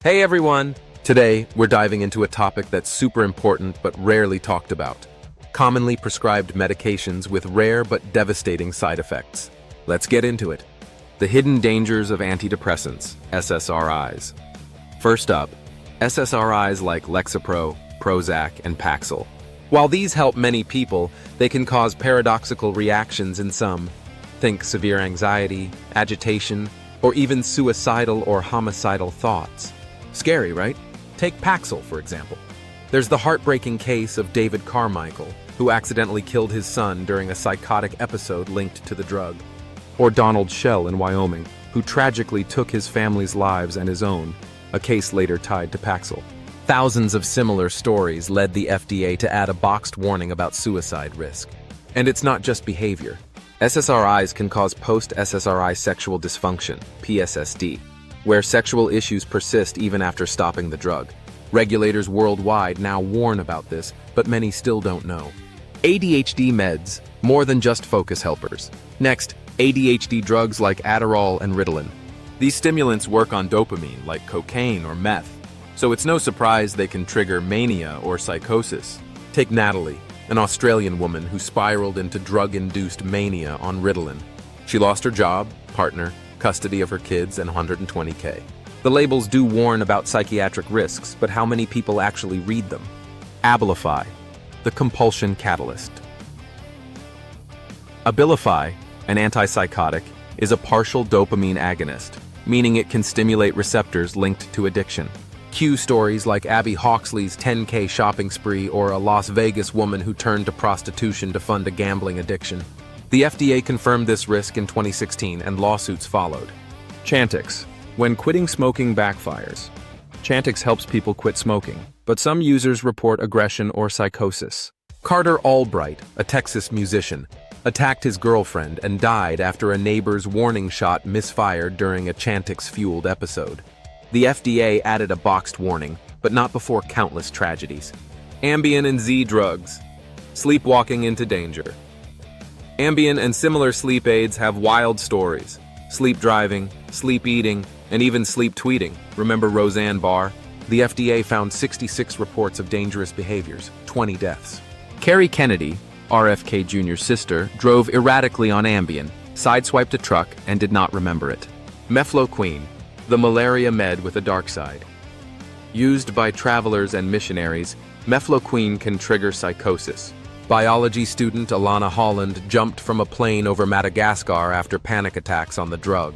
Hey everyone! Today, we're diving into a topic that's super important but rarely talked about. Commonly prescribed medications with rare but devastating side effects. Let's get into it. The hidden dangers of antidepressants, SSRIs. First up, SSRIs like Lexapro, Prozac, and Paxil. While these help many people, they can cause paradoxical reactions in some. Think severe anxiety, agitation, or even suicidal or homicidal thoughts. Scary, right? Take Paxil, for example. There's the heartbreaking case of David Carmichael, who accidentally killed his son during a psychotic episode linked to the drug. Or Donald Schell in Wyoming, who tragically took his family's lives and his own, a case later tied to Paxil. Thousands of similar stories led the FDA to add a boxed warning about suicide risk. And it's not just behavior. SSRIs can cause post-SSRI sexual dysfunction, PSSD, where sexual issues persist even after stopping the drug. Regulators worldwide now warn about this, but many still don't know. ADHD meds, more than just focus helpers. Next, ADHD drugs like Adderall and Ritalin. These stimulants work on dopamine, like cocaine or meth, so it's no surprise they can trigger mania or psychosis. Take Natalie, an Australian woman who spiraled into drug-induced mania on Ritalin. She lost her job, partner, custody of her kids, and $120K. The labels do warn about psychiatric risks, but how many people actually read them? Abilify, the compulsion catalyst. Abilify, an antipsychotic, is a partial dopamine agonist, meaning it can stimulate receptors linked to addiction. Cue stories like Abby Hawksley's 10K shopping spree or a Las Vegas woman who turned to prostitution to fund a gambling addiction. The FDA confirmed this risk in 2016 and lawsuits followed. Chantix. When quitting smoking backfires. Chantix helps people quit smoking, but some users report aggression or psychosis. Carter Albright, a Texas musician, attacked his girlfriend and died after a neighbor's warning shot misfired during a Chantix-fueled episode. The FDA added a boxed warning, but not before countless tragedies. Ambien and Z drugs. Sleepwalking into danger. Ambien and similar sleep aids have wild stories. Sleep driving, sleep eating, and even sleep tweeting. Remember Roseanne Barr? The FDA found 66 reports of dangerous behaviors, 20 deaths. Carrie Kennedy, RFK Jr.'s sister, drove erratically on Ambien, sideswiped a truck, and did not remember it. Mefloquine, the malaria med with a dark side. Used by travelers and missionaries, mefloquine can trigger psychosis. Biology student Alana Holland jumped from a plane over Madagascar after panic attacks on the drug.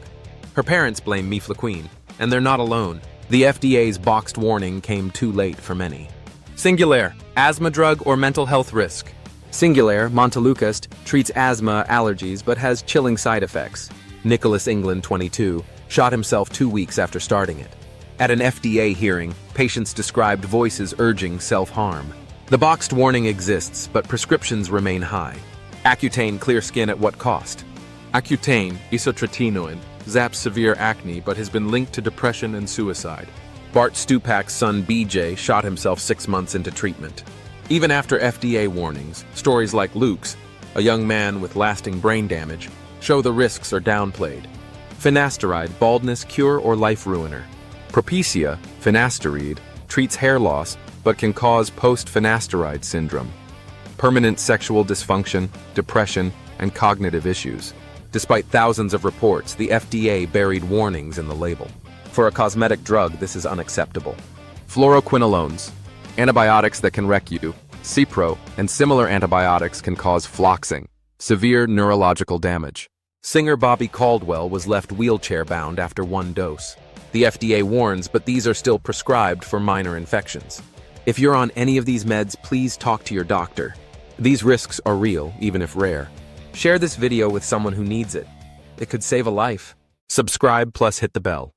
Her parents blame mefloquine, and they're not alone. The FDA's boxed warning came too late for many. Singulair, asthma drug or mental health risk. Singulair, montelukast, treats asthma, allergies, but has chilling side effects. Nicholas England, 22, shot himself 2 weeks after starting it. At an FDA hearing, patients described voices urging self-harm. The boxed warning exists, but prescriptions remain high. Accutane clear skin at what cost? Accutane, isotretinoin, zaps severe acne but has been linked to depression and suicide. Bart Stupak's son BJ shot himself 6 months into treatment. Even after FDA warnings, stories like Luke's, a young man with lasting brain damage, show the risks are downplayed. Finasteride, baldness cure or life ruiner. Propecia, finasteride, treats hair loss but can cause post-finasteride syndrome, permanent sexual dysfunction, depression, and cognitive issues. Despite thousands of reports, the FDA buried warnings in the label. For a cosmetic drug, this is unacceptable. Fluoroquinolones, antibiotics that can wreck you. Cipro and similar antibiotics can cause floxing, severe neurological damage. Singer Bobby Caldwell was left wheelchair-bound after 1 dose. The FDA warns, but these are still prescribed for minor infections. If you're on any of these meds, please talk to your doctor. These risks are real, even if rare. Share this video with someone who needs it. It could save a life. Subscribe plus hit the bell.